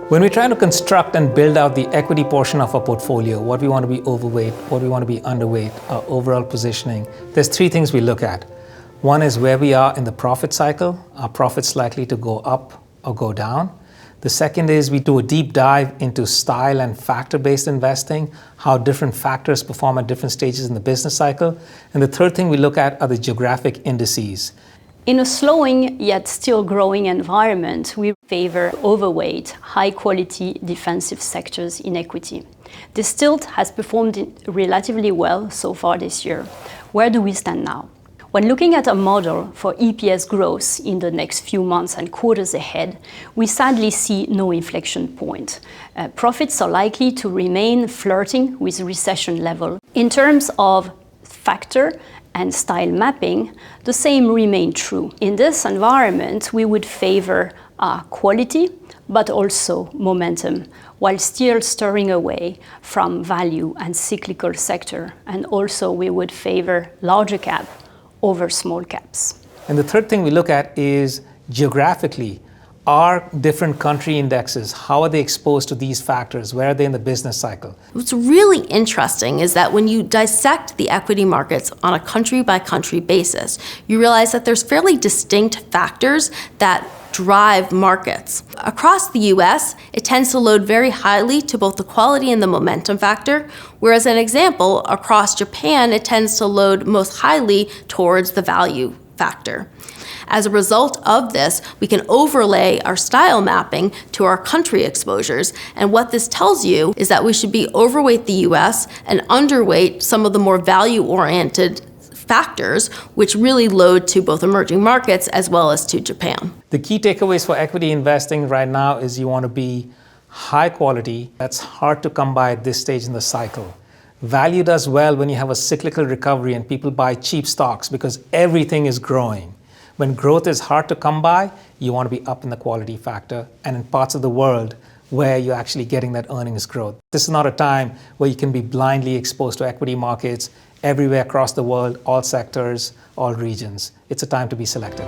When we're trying to construct and build out the equity portion of our portfolio, what we want to be overweight, what we want to be underweight, our overall positioning, there's three things we look at. One is where we are in the profit cycle. Are profits likely to go up or go down? The second is we do a deep dive into style and factor-based investing, how different factors perform at different stages in the business cycle. And the third thing we look at are the geographic indices. In a slowing yet still growing environment, we favor overweight, high-quality defensive sectors in equity. This tilt has performed relatively well so far this year. Where do we stand now? When looking at a model for EPS growth in the next few months and quarters ahead, we sadly see no inflection point. Profits are likely to remain flirting with recession level. In terms of factor and style mapping, the same remain true. In this environment, we would favor quality, but also momentum, while still stirring away from value and cyclical sector. And also we would favor larger cap over small caps. And the third thing we look at is geographically. Are different country indexes, how are they exposed to these factors? Where are they in the business cycle? What's really interesting is that when you dissect the equity markets on a country-by-country basis, you realize that there's fairly distinct factors that drive markets. Across the US, it tends to load very highly to both the quality and the momentum factor, whereas an example, across Japan, it tends to load most highly towards the value factor. As a result of this, we can overlay our style mapping to our country exposures. And what this tells you is that we should be overweight the US and underweight some of the more value-oriented factors, which really load to both emerging markets as well as to Japan. The key takeaways for equity investing right now is you want to be high quality. That's hard to come by at this stage in the cycle. Value does well when you have a cyclical recovery and people buy cheap stocks because everything is growing. When growth is hard to come by, you want to be up in the quality factor and in parts of the world where you're actually getting that earnings growth. This is not a time where you can be blindly exposed to equity markets everywhere across the world, all sectors, all regions. It's a time to be selective.